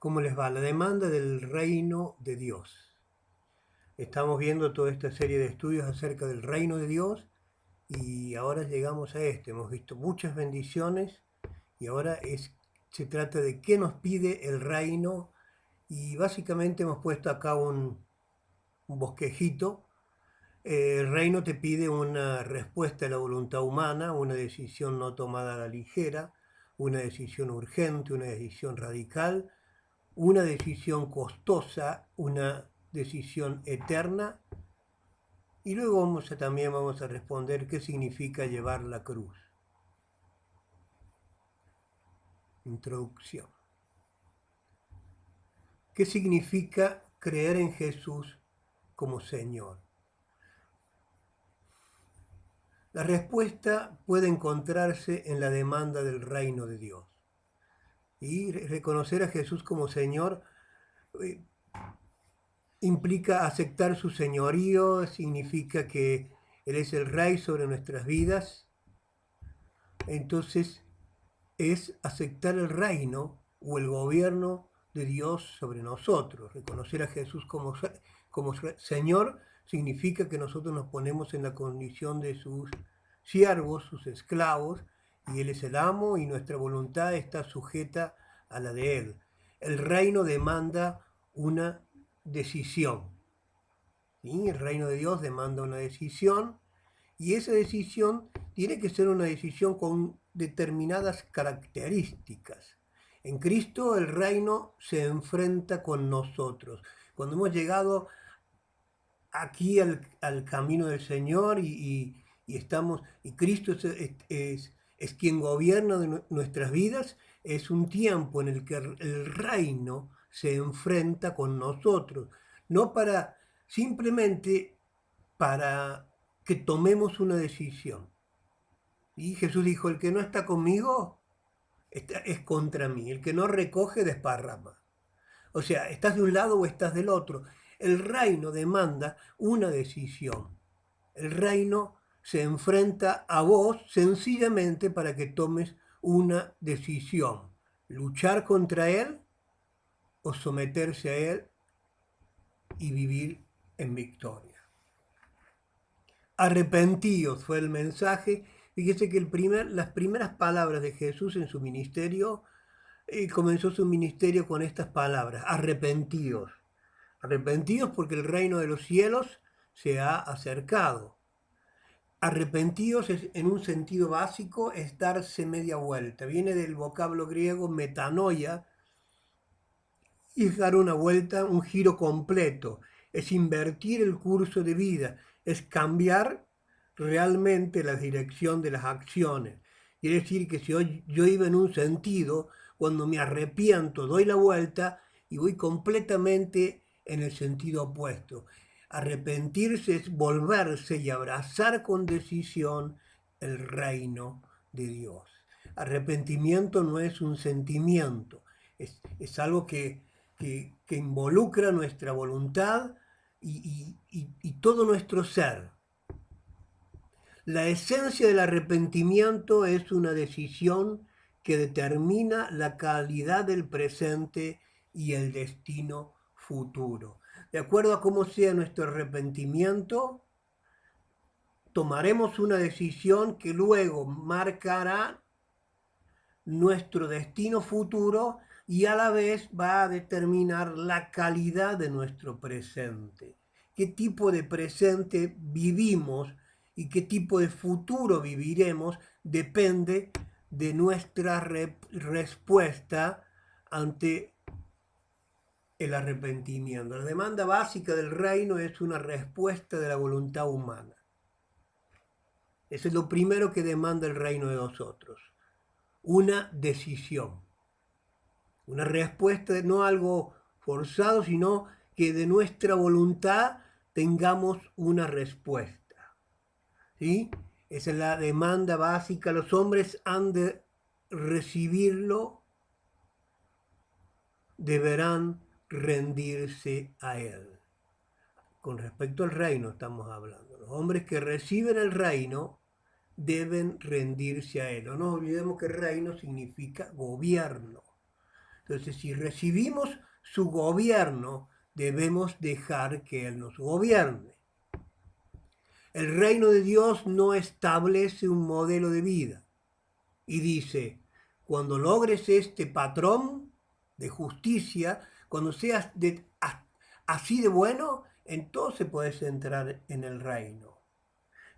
¿Cómo les va? La demanda del reino de Dios. Estamos viendo toda esta serie de estudios acerca del reino de Dios y ahora llegamos a este. Hemos visto muchas bendiciones y ahora se trata de qué nos pide el reino y básicamente hemos puesto acá un bosquejito. El reino te pide una respuesta a la voluntad humana, una decisión no tomada a la ligera, una decisión urgente, una decisión radical, una decisión costosa, una decisión eterna, y luego también vamos a responder qué significa llevar la cruz. Introducción. ¿Qué significa creer en Jesús como Señor? La respuesta puede encontrarse en la demanda del reino de Dios. Y reconocer a Jesús como Señor implica aceptar su señorío, significa que Él es el Rey sobre nuestras vidas. Entonces es aceptar el reino o el gobierno de Dios sobre nosotros. Reconocer a Jesús como Señor significa que nosotros nos ponemos en la condición de sus siervos, sus esclavos, y Él es el amo y nuestra voluntad está sujeta a la de Él. El reino demanda una decisión. ¿Sí? El reino de Dios demanda una decisión y esa decisión tiene que ser una decisión con determinadas características. En Cristo el reino se enfrenta con nosotros. Cuando hemos llegado aquí al camino del Señor y Cristo es quien gobierna nuestras vidas, es un tiempo en el que el reino se enfrenta con nosotros, no simplemente para que tomemos una decisión. Y Jesús dijo, el que no está conmigo es contra mí, el que no recoge desparrama. O sea, estás de un lado o estás del otro. El reino demanda una decisión. El reino se enfrenta a vos sencillamente para que tomes una decisión. Luchar contra él o someterse a él y vivir en victoria. Arrepentíos fue el mensaje. Fíjese que las primeras palabras de Jesús en su ministerio, comenzó su ministerio con estas palabras: arrepentíos. Arrepentíos porque el reino de los cielos se ha acercado. Arrepentíos en un sentido básico es darse media vuelta. Viene del vocablo griego metanoia y es dar una vuelta, un giro completo. Es invertir el curso de vida, es cambiar realmente la dirección de las acciones. Quiere decir que si hoy yo iba en un sentido, cuando me arrepiento doy la vuelta y voy completamente en el sentido opuesto. Arrepentirse es volverse y abrazar con decisión el reino de Dios. Arrepentimiento no es un sentimiento, es algo que involucra nuestra voluntad y todo nuestro ser. La esencia del arrepentimiento es una decisión que determina la calidad del presente y el destino futuro. De acuerdo a cómo sea nuestro arrepentimiento, tomaremos una decisión que luego marcará nuestro destino futuro y a la vez va a determinar la calidad de nuestro presente. ¿Qué tipo de presente vivimos y qué tipo de futuro viviremos? Depende de nuestra respuesta ante el arrepentimiento. La demanda básica del reino es una respuesta de la voluntad humana. Eso es lo primero que demanda el reino de nosotros. Una decisión. Una respuesta, no algo forzado, sino que de nuestra voluntad tengamos una respuesta. ¿Sí? Esa es la demanda básica. Los hombres han de recibirlo, deberán rendirse a él. Con respecto al reino estamos hablando. Los hombres que reciben el reino deben rendirse a él. No nos olvidemos que reino significa gobierno. Entonces, si recibimos su gobierno, debemos dejar que Él nos gobierne. El reino de Dios no establece un modelo de vida y dice, cuando logres este patrón de justicia, cuando seas así de bueno, entonces puedes entrar en el reino.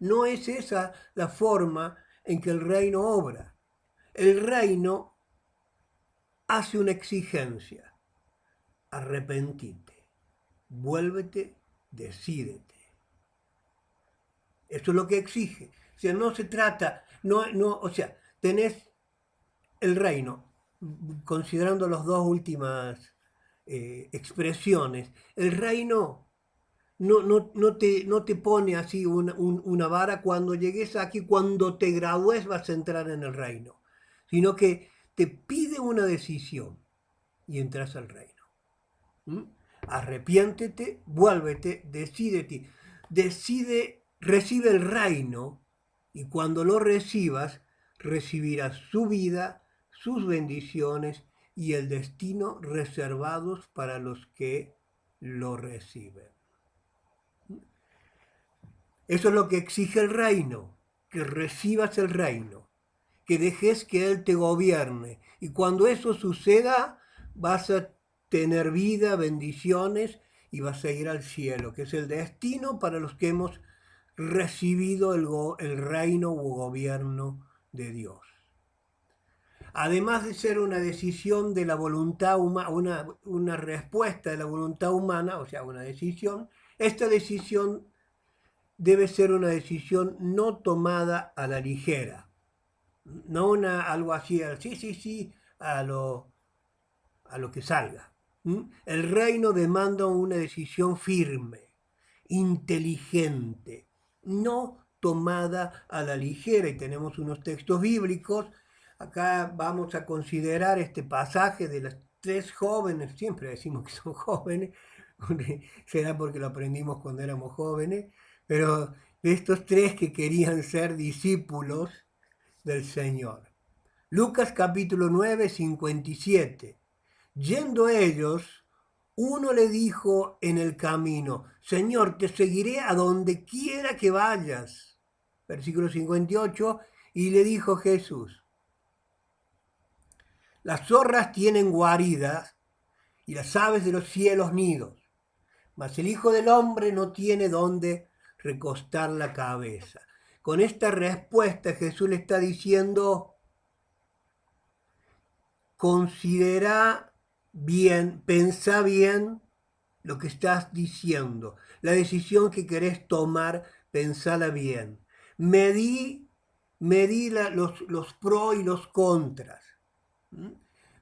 No es esa la forma en que el reino obra. El reino hace una exigencia. Arrepentite, vuélvete, decídete. Eso es lo que exige. O sea, no se trata, o sea, tenés el reino, considerando las dos últimas expresiones, el reino no te pone así una vara cuando llegues aquí, cuando te gradúes vas a entrar en el reino, sino que te pide una decisión y entras al reino. ¿Mm? Arrepiéntete, vuélvete, decídete, recibe el reino y cuando lo recibas, recibirás su vida, sus bendiciones y el destino reservados para los que lo reciben. Eso es lo que exige el reino, que recibas el reino, que dejes que Él te gobierne. Y cuando eso suceda, vas a tener vida, bendiciones y vas a ir al cielo, que es el destino para los que hemos recibido el reino o gobierno de Dios. Además de ser una decisión de la voluntad humana, una respuesta de la voluntad humana, o sea, una decisión, esta decisión debe ser una decisión no tomada a la ligera, no algo así, sí, a lo que salga. El reino demanda una decisión firme, inteligente, no tomada a la ligera. Y tenemos unos textos bíblicos. Acá vamos a considerar este pasaje de las tres jóvenes, siempre decimos que son jóvenes, será porque lo aprendimos cuando éramos jóvenes, pero de estos tres que querían ser discípulos del Señor. Lucas capítulo 9, 57. Yendo ellos, uno le dijo en el camino, Señor, te seguiré a donde quiera que vayas. Versículo 58, y le dijo Jesús, las zorras tienen guaridas y las aves de los cielos nidos, mas el Hijo del Hombre no tiene dónde recostar la cabeza. Con esta respuesta Jesús le está diciendo, considera bien, pensá bien lo que estás diciendo. La decisión que querés tomar, pensala bien. Medí los pros y los contras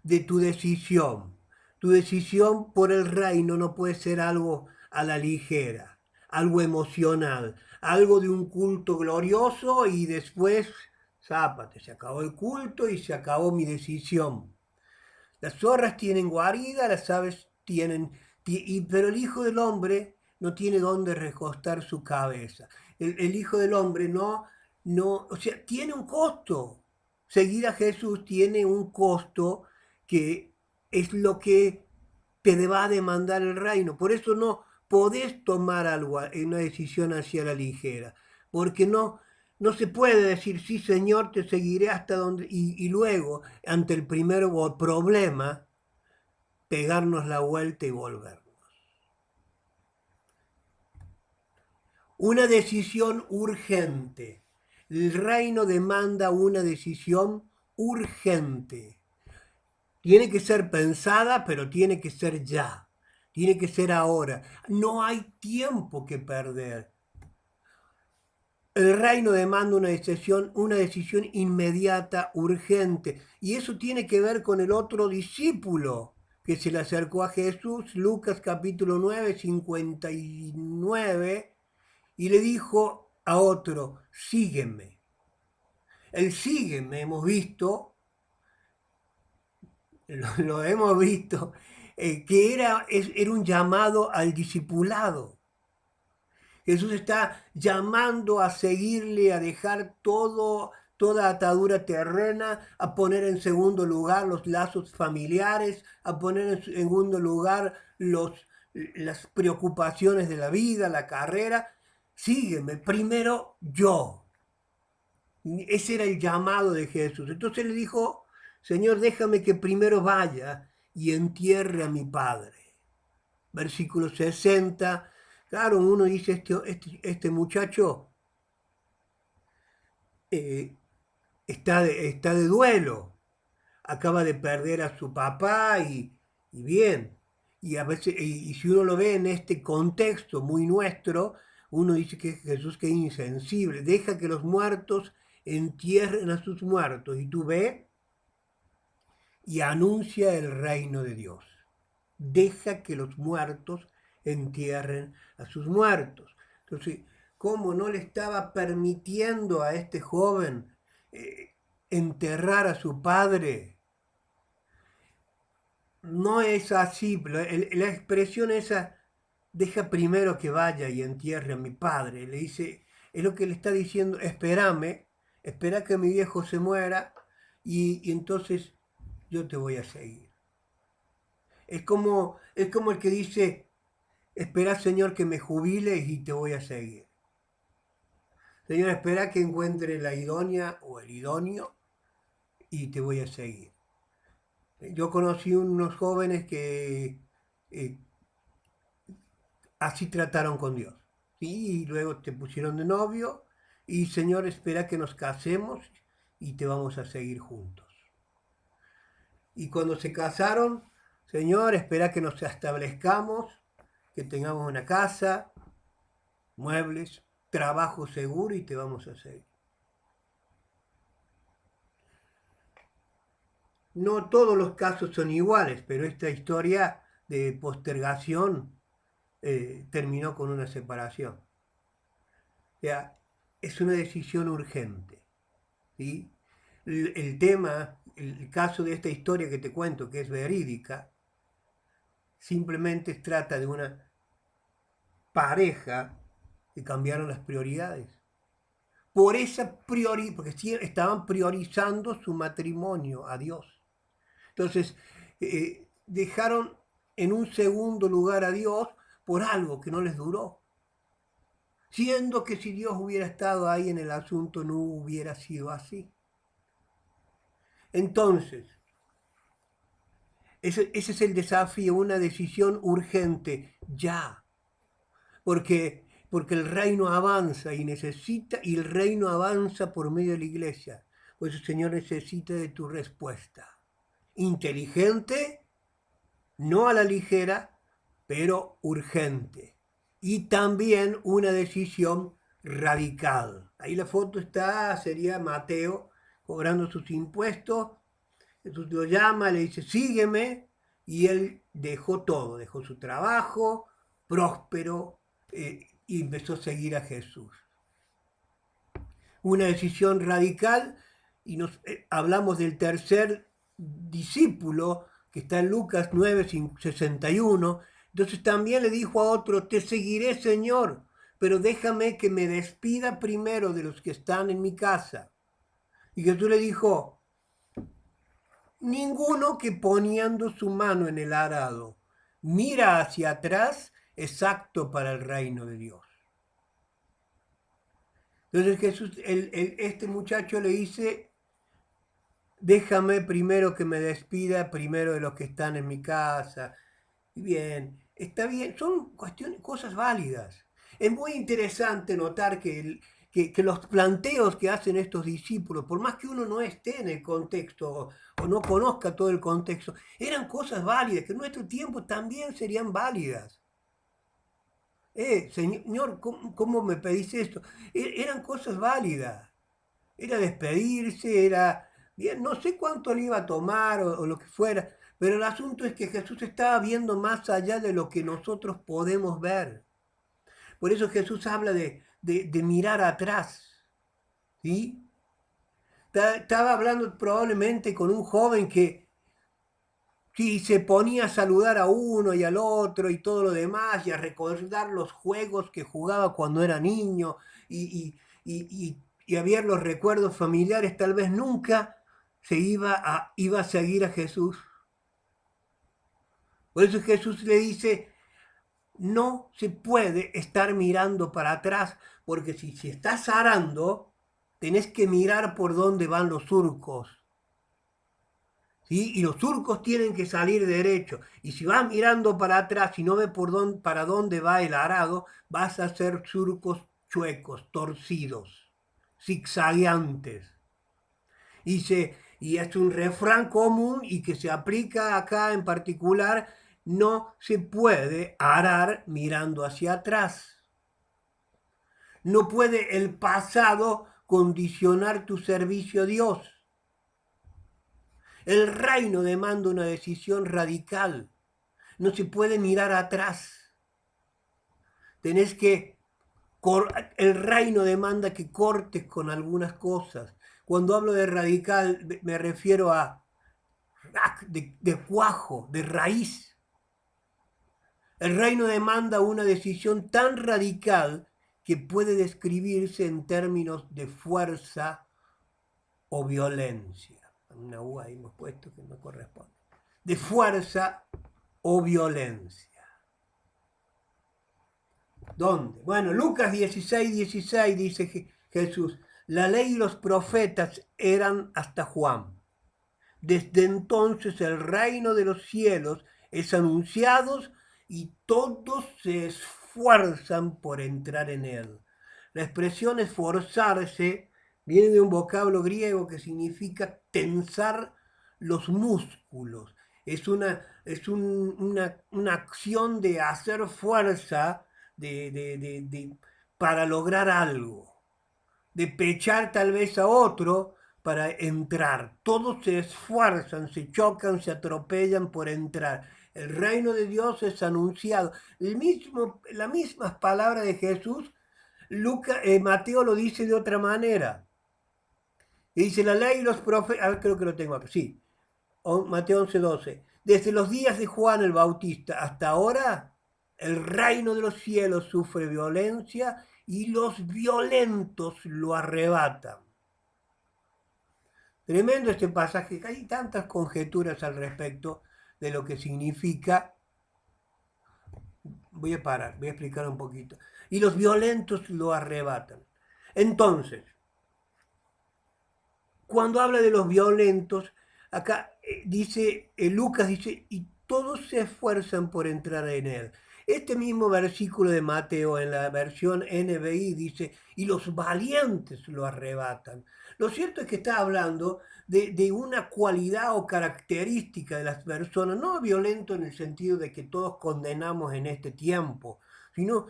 de tu decisión. Tu decisión por el reino no puede ser algo a la ligera, algo emocional, algo de un culto glorioso y después, zápate, se acabó el culto y se acabó mi decisión. Las zorras tienen guarida, las aves tienen, pero el Hijo del Hombre no tiene dónde recostar su cabeza. El Hijo del Hombre o sea, tiene un costo. Seguir a Jesús tiene un costo que es lo que te va a demandar el reino. Por eso no podés tomar algo, una decisión hacia la ligera, porque no se puede decir, sí, Señor, te seguiré hasta donde, y luego, ante el primer problema, pegarnos la vuelta y volvernos. Una decisión urgente. El reino demanda una decisión urgente. Tiene que ser pensada, pero tiene que ser ya. Tiene que ser ahora. No hay tiempo que perder. El reino demanda una decisión inmediata, urgente. Y eso tiene que ver con el otro discípulo que se le acercó a Jesús, Lucas capítulo 9, 59, y le dijo a otro, sígueme. El sígueme hemos visto, lo hemos visto, que era un llamado al discipulado. Jesús está llamando a seguirle, a dejar todo toda atadura terrena, a poner en segundo lugar los lazos familiares, a poner en segundo lugar las preocupaciones de la vida, la carrera. Sígueme, primero yo. Ese era el llamado de Jesús. Entonces le dijo, Señor, déjame que primero vaya y entierre a mi padre. Versículo 60. Claro, uno dice, este muchacho está de duelo, acaba de perder a su papá y bien. Y a veces, y si uno lo ve en este contexto muy nuestro, uno dice que Jesús que es insensible, deja que los muertos entierren a sus muertos. Y tú ves y anuncia el reino de Dios. Deja que los muertos entierren a sus muertos. Entonces, ¿cómo no le estaba permitiendo a este joven enterrar a su padre? No es así, la expresión esa, deja primero que vaya y entierre a mi padre. Le dice, es lo que le está diciendo, espérame, espera que mi viejo se muera y entonces yo te voy a seguir. Es como el que dice, espera Señor que me jubile y te voy a seguir. Señor, espera que encuentre la idónea o el idóneo y te voy a seguir. Yo conocí unos jóvenes que eh, así trataron con Dios. ¿Sí? Y luego te pusieron de novio y Señor, espera que nos casemos y te vamos a seguir juntos. Y cuando se casaron, Señor, espera que nos establezcamos, que tengamos una casa, muebles, trabajo seguro y te vamos a seguir. No todos los casos son iguales, pero esta historia de postergación terminó con una separación. O sea, es una decisión urgente. ¿Sí? El tema, el caso de esta historia que te cuento, que es verídica, simplemente trata de una pareja que cambiaron las prioridades. Porque estaban priorizando su matrimonio a Dios. Entonces, dejaron en un segundo lugar a Dios por algo que no les duró. Siendo que si Dios hubiera estado ahí en el asunto no hubiera sido así. Entonces, ese es el desafío, una decisión urgente, ya. Porque el reino avanza y el reino avanza por medio de la iglesia. Por eso el Señor necesita de tu respuesta. Inteligente, no a la ligera, pero urgente. Y también una decisión radical. Ahí la foto sería Mateo cobrando sus impuestos. Jesús lo llama, le dice, sígueme. Y él dejó todo, dejó su trabajo, próspero, y empezó a seguir a Jesús. Una decisión radical, y hablamos del tercer discípulo, que está en Lucas 9:61. Entonces también le dijo a otro, te seguiré, Señor, pero déjame que me despida primero de los que están en mi casa. Y Jesús le dijo, ninguno que poniendo su mano en el arado mira hacia atrás es apto para el reino de Dios. Entonces Jesús, este muchacho le dice, déjame primero que me despida primero de los que están en mi casa. Bien, está bien, son cosas válidas. Es muy interesante notar que los planteos que hacen estos discípulos, por más que uno no esté en el contexto o no conozca todo el contexto, eran cosas válidas, que en nuestro tiempo también serían válidas. Señor, ¿cómo me pedís esto? Eran cosas válidas. Era despedirse, era, bien, no sé cuánto le iba a tomar o lo que fuera, pero el asunto es que Jesús estaba viendo más allá de lo que nosotros podemos ver. Por eso Jesús habla de mirar atrás. ¿Sí? Estaba hablando probablemente con un joven que sí, se ponía a saludar a uno y al otro y todo lo demás y a recordar los juegos que jugaba cuando era niño y y había los recuerdos familiares, tal vez nunca se iba a seguir a Jesús. Por eso Jesús le dice, no se puede estar mirando para atrás, porque si estás arando, tenés que mirar por dónde van los surcos. ¿Sí? Y los surcos tienen que salir derecho. Y si vas mirando para atrás y no ves para dónde va el arado, vas a hacer surcos chuecos, torcidos, zigzagueantes. Y es un refrán común y que se aplica acá en particular, no se puede arar mirando hacia atrás. No puede el pasado condicionar tu servicio a Dios. El reino demanda una decisión radical. No se puede mirar atrás. El reino demanda que cortes con algunas cosas. Cuando hablo de radical me refiero a de cuajo, de raíz. El reino demanda una decisión tan radical que puede describirse en términos de fuerza o violencia. Una U ahí hemos puesto que no corresponde. De fuerza o violencia. ¿Dónde? Bueno, Lucas 16:16 dice Jesús, la ley y los profetas eran hasta Juan. Desde entonces el reino de los cielos es anunciado y todos se esfuerzan por entrar en él. La expresión esforzarse viene de un vocablo griego que significa tensar los músculos. Es una acción de hacer fuerza para lograr algo, de pechar tal vez a otro para entrar. Todos se esfuerzan, se chocan, se atropellan por entrar. El reino de Dios es anunciado. Las mismas palabras de Jesús, Mateo lo dice de otra manera. Y dice la ley y los profetas, creo que lo tengo acá, sí, Mateo 11:12. Desde los días de Juan el Bautista hasta ahora, el reino de los cielos sufre violencia y los violentos lo arrebatan. Tremendo este pasaje, hay tantas conjeturas al respecto de lo que significa. Voy a parar, voy a explicar un poquito. Y los violentos lo arrebatan. Entonces, cuando habla de los violentos, acá Lucas dice, y todos se esfuerzan por entrar en él. Este mismo versículo de Mateo en la versión NBI dice, y los valientes lo arrebatan. Lo cierto es que está hablando de una cualidad o característica de las personas, no violento en el sentido de que todos condenamos en este tiempo, sino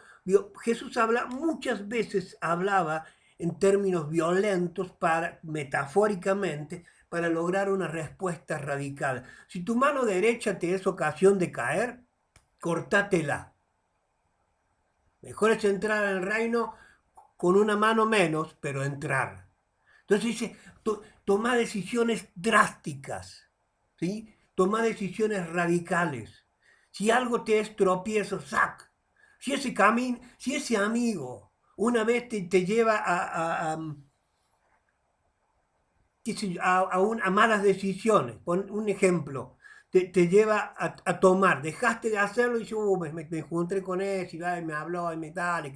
Jesús muchas veces hablaba en términos violentos metafóricamente, para lograr una respuesta radical. Si tu mano derecha te es ocasión de caer, cortátela. Mejor es entrar en el reino con una mano menos, pero entrar. Entonces dice, toma decisiones drásticas, ¿sí? Toma decisiones radicales. Si algo te es tropiezo, sac. Si ese amigo una vez te lleva a malas decisiones, pon un ejemplo, te lleva a tomar, dejaste de hacerlo y yo me encontré con él y me habló y me dale,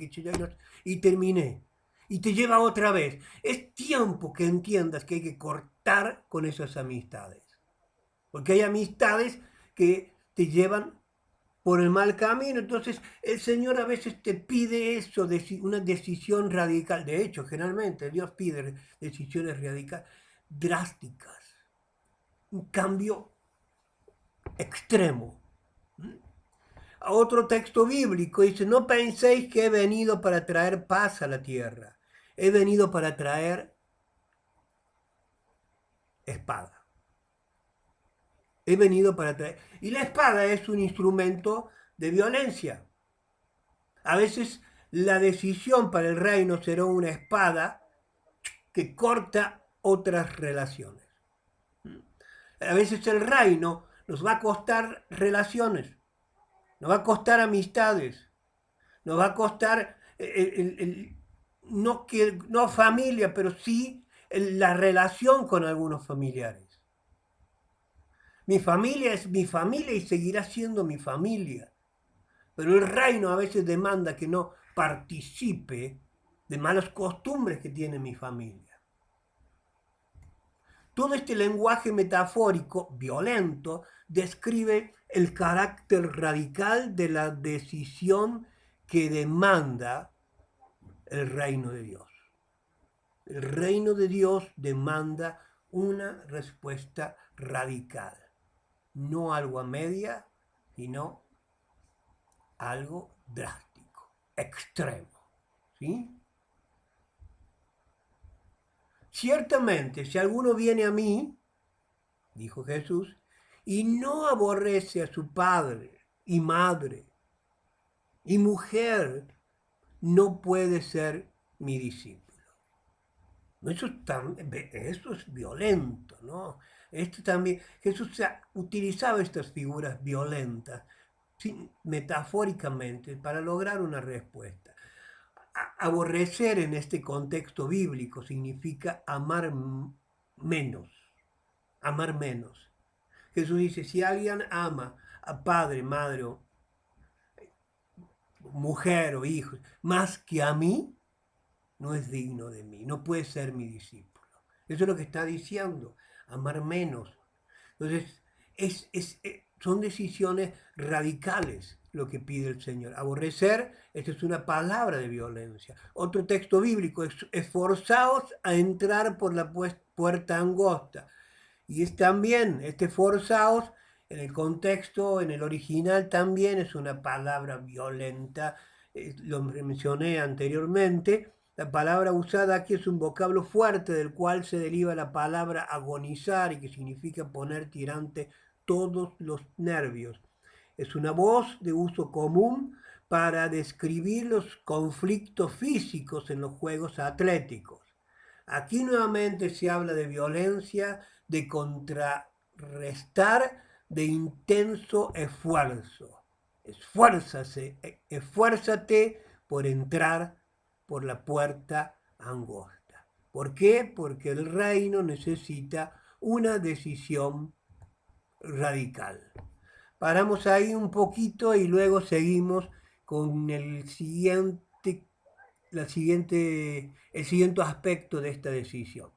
y terminé. Y te lleva otra vez. Es tiempo que entiendas que hay que cortar con esas amistades. Porque hay amistades que te llevan por el mal camino. Entonces el Señor a veces te pide eso, una decisión radical. De hecho, generalmente Dios pide decisiones radicales, drásticas. Un cambio extremo. A otro texto bíblico dice, no penséis que he venido para traer paz a la tierra. He venido para traer espada. He venido para traer... Y la espada es un instrumento de violencia. A veces la decisión para el reino será una espada que corta otras relaciones. A veces el reino nos va a costar relaciones, nos va a costar amistades, nos va a costar no familia, pero sí la relación con algunos familiares. Mi familia es mi familia y seguirá siendo mi familia. Pero el reino a veces demanda que no participe de malas costumbres que tiene mi familia. Todo este lenguaje metafórico, violento, describe el carácter radical de la decisión que demanda el reino de Dios. El reino de Dios demanda una respuesta radical, no algo a media, sino algo drástico, extremo. ¿Sí? Ciertamente, si alguno viene a mí, dijo Jesús, y no aborrece a su padre y madre y mujer, no puede ser mi discípulo. Eso es violento, ¿no? Esto también, Jesús utilizaba estas figuras violentas, metafóricamente, para lograr una respuesta. Aborrecer en este contexto bíblico significa amar menos, amar menos. Jesús dice, si alguien ama a padre, madre, mujer o hijos más que a mí, no es digno de mí, no puede ser mi discípulo. Eso es lo que está diciendo, amar menos. Entonces, son decisiones radicales lo que pide el Señor. Aborrecer, esta es una palabra de violencia. Otro texto bíblico, esforzaos a entrar por la puerta angosta. Y es también, este forzaos, en el contexto, en el original también es una palabra violenta, lo mencioné anteriormente. La palabra usada aquí es un vocablo fuerte del cual se deriva la palabra agonizar y que significa poner tirante todos los nervios. Es una voz de uso común para describir los conflictos físicos en los juegos atléticos. Aquí nuevamente se habla de violencia, de contrarrestar, de intenso esfuerzo. Esfuérzate por entrar por la puerta angosta. ¿Por qué? Porque el reino necesita una decisión radical. Paramos ahí un poquito y luego seguimos con el siguiente aspecto de esta decisión.